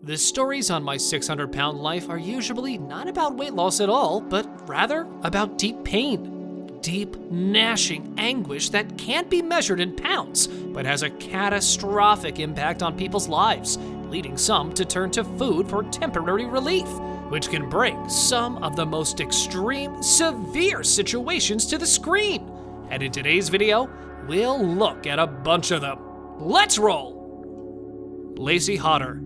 The stories on my 600-pound life are usually not about weight loss at all, but rather about deep pain. Deep, gnashing anguish that can't be measured in pounds, but has a catastrophic impact on people's lives, leading some to turn to food for temporary relief, which can bring some of the most extreme, severe situations to the screen. And in today's video, we'll look at a bunch of them. Let's roll! Lacey Hodder.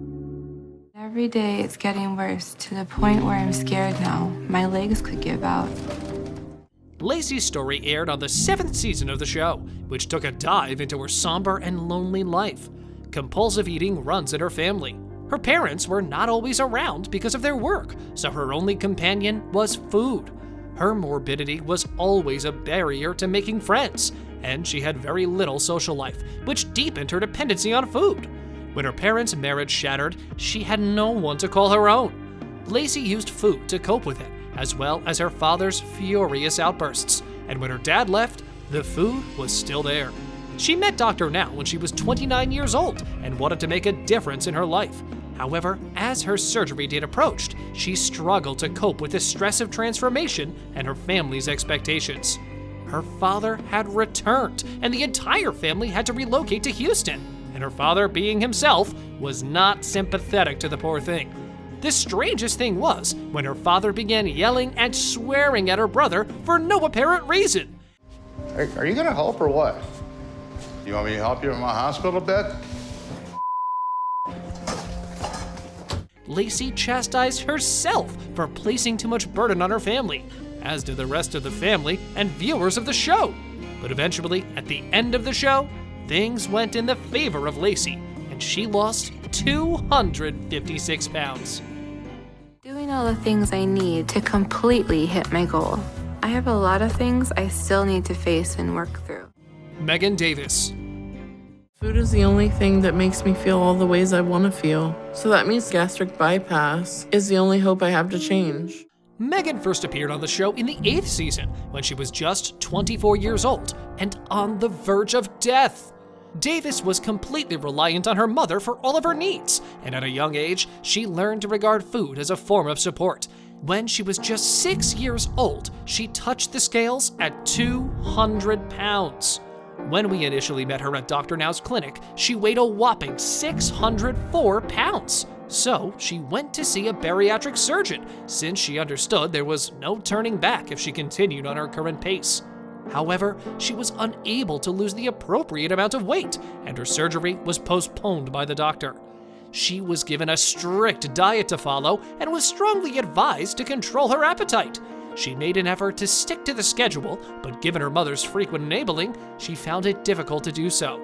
Every day it's getting worse to the point where I'm scared now. My legs could give out. Lacey's story aired on the 7th season of the show, which took a dive into her somber and lonely life. Compulsive eating runs in her family. Her parents were not always around because of their work, so her only companion was food. Her morbidity was always a barrier to making friends, and she had very little social life, which deepened her dependency on food. When her parents' marriage shattered, she had no one to call her own. Lacey used food to cope with it, as well as her father's furious outbursts. And when her dad left, the food was still there. She met Dr. Now when she was 29 years old and wanted to make a difference in her life. However, as her surgery date approached, she struggled to cope with the stress of transformation and her family's expectations. Her father had returned, and the entire family had to relocate to Houston. And her father, being himself, was not sympathetic to the poor thing. The strangest thing was when her father began yelling and swearing at her brother for no apparent reason. Hey, are you gonna help or what? You want me to help you in my hospital bed? Lacey chastised herself for placing too much burden on her family, as did the rest of the family and viewers of the show. But eventually, at the end of the show, things went in the favor of Lacey, and she lost 256 pounds. Doing all the things I need to completely hit my goal. I have a lot of things I still need to face and work through. Megan Davis. Food is the only thing that makes me feel all the ways I want to feel. So that means gastric bypass is the only hope I have to change. Megan first appeared on the show in the 8th season when she was just 24 years old and on the verge of death. Davis was completely reliant on her mother for all of her needs, and at a young age, she learned to regard food as a form of support. When she was just 6 years old, she touched the scales at 200 pounds. When we initially met her at Dr. Now's clinic, she weighed a whopping 604 pounds. So she went to see a bariatric surgeon, since she understood there was no turning back if she continued on her current pace. However, she was unable to lose the appropriate amount of weight, and her surgery was postponed by the doctor. She was given a strict diet to follow and was strongly advised to control her appetite. She made an effort to stick to the schedule, but given her mother's frequent enabling, she found it difficult to do so.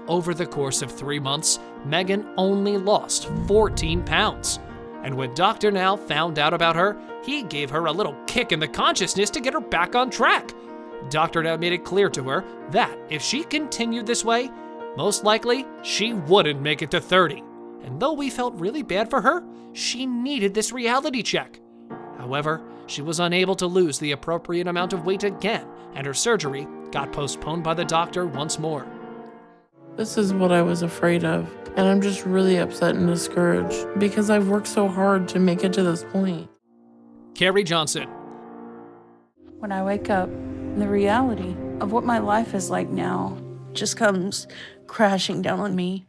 Over the course of 3 months, Megan only lost 14 pounds. And when Dr. Now found out about her, he gave her a little kick in the consciousness to get her back on track. Dr. Now made it clear to her that if she continued this way, most likely she wouldn't make it to 30. And though we felt really bad for her, she needed this reality check. However, she was unable to lose the appropriate amount of weight again, and her surgery got postponed by the doctor once more. This is what I was afraid of, and I'm just really upset and discouraged because I've worked so hard to make it to this point. Carrie Johnson. When I wake up, the reality of what my life is like now just comes crashing down on me.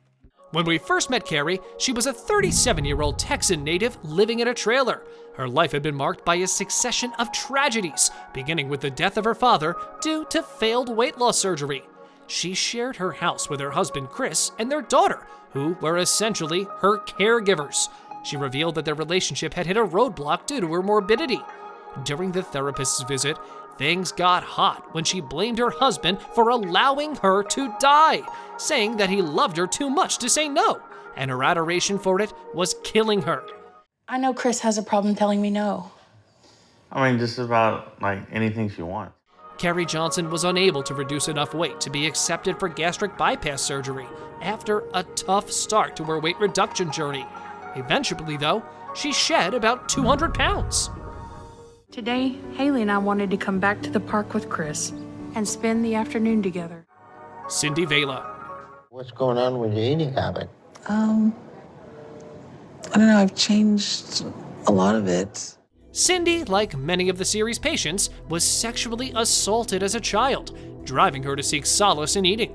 When we first met Carrie, she was a 37-year-old Texan native living in a trailer. Her life had been marked by a succession of tragedies, beginning with the death of her father due to failed weight loss surgery. She shared her house with her husband Chris and their daughter, who were essentially her caregivers. She revealed that their relationship had hit a roadblock due to her morbidity. During the therapist's visit, things got hot when she blamed her husband for allowing her to die, saying that he loved her too much to say no, and her adoration for it was killing her. I know Chris has a problem telling me no. I mean, just about like anything she wants. Carrie Johnson was unable to reduce enough weight to be accepted for gastric bypass surgery after a tough start to her weight reduction journey. Eventually, though, she shed about 200 pounds. Today, Haley and I wanted to come back to the park with Chris and spend the afternoon together. Cindy Vela. What's going on with your eating habit? I don't know, I've changed a lot of it. Cindy, like many of the series' patients, was sexually assaulted as a child, driving her to seek solace in eating.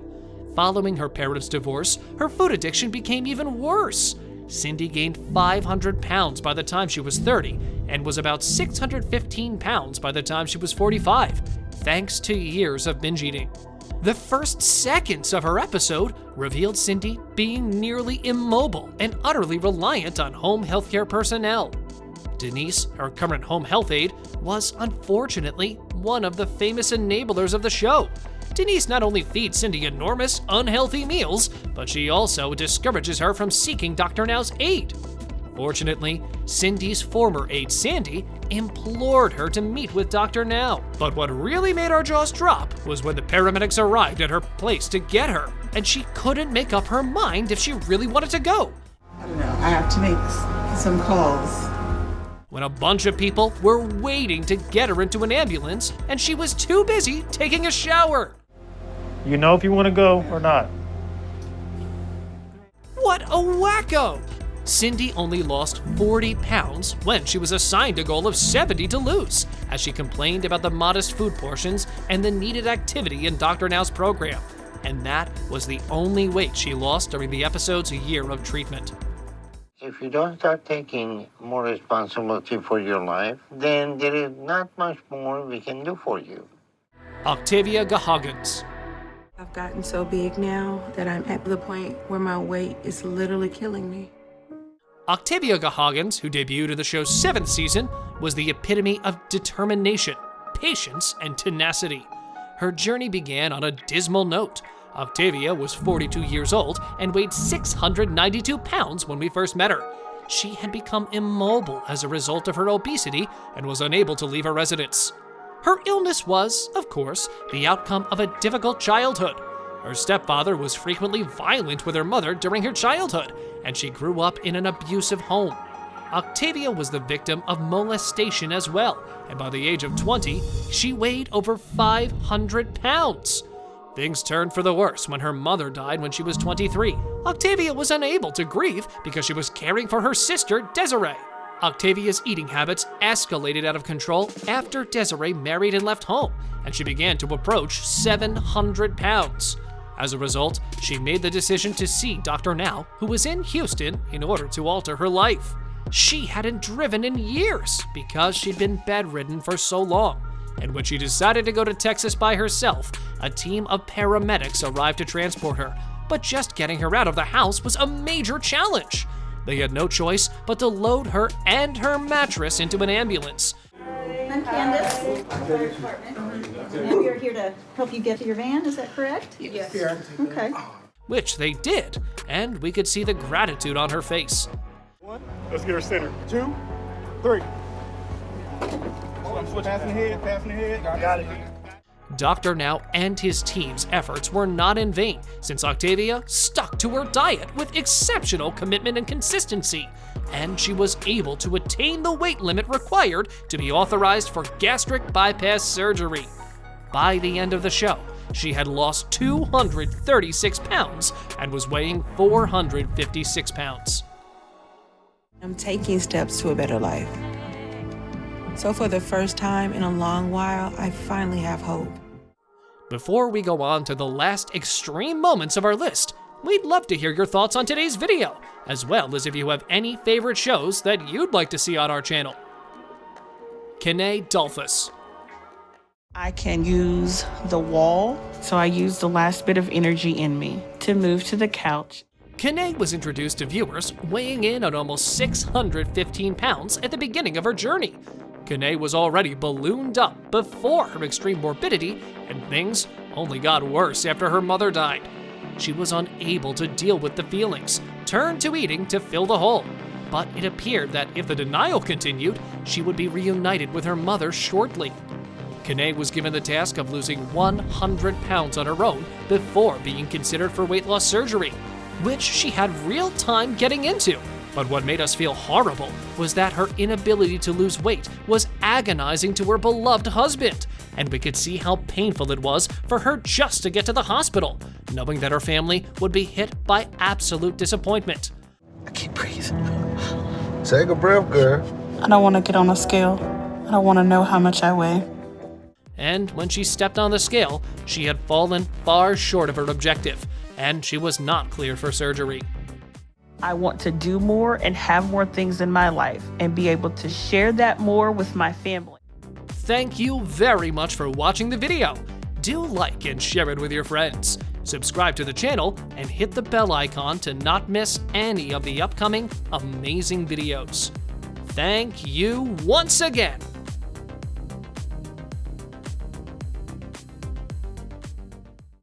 Following her parents' divorce, her food addiction became even worse. Cindy gained 500 pounds by the time she was 30 and was about 615 pounds by the time she was 45, thanks to years of binge eating. The first seconds of her episode revealed Cindy being nearly immobile and utterly reliant on home healthcare personnel. Denise, her current home health aide, was unfortunately one of the famous enablers of the show. Denise not only feeds Cindy enormous, unhealthy meals, but she also discourages her from seeking Dr. Now's aid. Fortunately, Cindy's former aide Sandy implored her to meet with Dr. Now. But what really made our jaws drop was when the paramedics arrived at her place to get her, and she couldn't make up her mind if she really wanted to go. I don't know, I have to make some calls. When a bunch of people were waiting to get her into an ambulance, and she was too busy taking a shower. You know if you want to go or not. What a wacko! Cindy only lost 40 pounds when she was assigned a goal of 70 to lose, as she complained about the modest food portions and the needed activity in Dr. Now's program. And that was the only weight she lost during the episode's year of treatment. If you don't start taking more responsibility for your life, then there is not much more we can do for you. Octavia Gahagens. I've gotten so big now that I'm at the point where my weight is literally killing me. Octavia Gahagens, who debuted in the show's 7th season, was the epitome of determination, patience, and tenacity. Her journey began on a dismal note. Octavia was 42 years old and weighed 692 pounds when we first met her. She had become immobile as a result of her obesity and was unable to leave her residence. Her illness was, of course, the outcome of a difficult childhood. Her stepfather was frequently violent with her mother during her childhood, and she grew up in an abusive home. Octavia was the victim of molestation as well, and by the age of 20, she weighed over 500 pounds. Things turned for the worse when her mother died when she was 23. Octavia was unable to grieve because she was caring for her sister, Desiree. Octavia's eating habits escalated out of control after Desiree married and left home, and she began to approach 700 pounds. As a result, she made the decision to see Dr. Now, who was in Houston, in order to alter her life. She hadn't driven in years because she'd been bedridden for so long. And when she decided to go to Texas by herself, a team of paramedics arrived to transport her. But just getting her out of the house was a major challenge. They had no choice but to load her and her mattress into an ambulance. I'm Candace. We are here to help you get to your van, is that correct? Yes. Okay. Which they did, and we could see the gratitude on her face. 1, let's get her center. 2, 3. Passing the head, got it. Dr. Now and his team's efforts were not in vain, since Octavia stuck to her diet with exceptional commitment and consistency, and she was able to attain the weight limit required to be authorized for gastric bypass surgery. By the end of the show, she had lost 236 pounds and was weighing 456 pounds. I'm taking steps to a better life. So for the first time in a long while, I finally have hope. Before we go on to the last extreme moments of our list, we'd love to hear your thoughts on today's video, as well as if you have any favorite shows that you'd like to see on our channel. Kene Dolphus. I can use the wall, so I use the last bit of energy in me to move to the couch. Kene was introduced to viewers weighing in at almost 615 pounds at the beginning of her journey. Kene was already ballooned up before her extreme morbidity, and things only got worse after her mother died. She was unable to deal with the feelings, turned to eating to fill the hole. But it appeared that if the denial continued, she would be reunited with her mother shortly. Kene was given the task of losing 100 pounds on her own before being considered for weight loss surgery, which she had real time getting into. But what made us feel horrible was that her inability to lose weight was agonizing to her beloved husband, and we could see how painful it was for her just to get to the hospital, knowing that her family would be hit by absolute disappointment. I keep breathing. Take a breath, girl. I don't want to get on a scale. I don't want to know how much I weigh. And when she stepped on the scale, she had fallen far short of her objective, and she was not cleared for surgery. I want to do more and have more things in my life and be able to share that more with my family. Thank you very much for watching the video. Do like and share it with your friends. Subscribe to the channel and hit the bell icon to not miss any of the upcoming amazing videos. Thank you once again.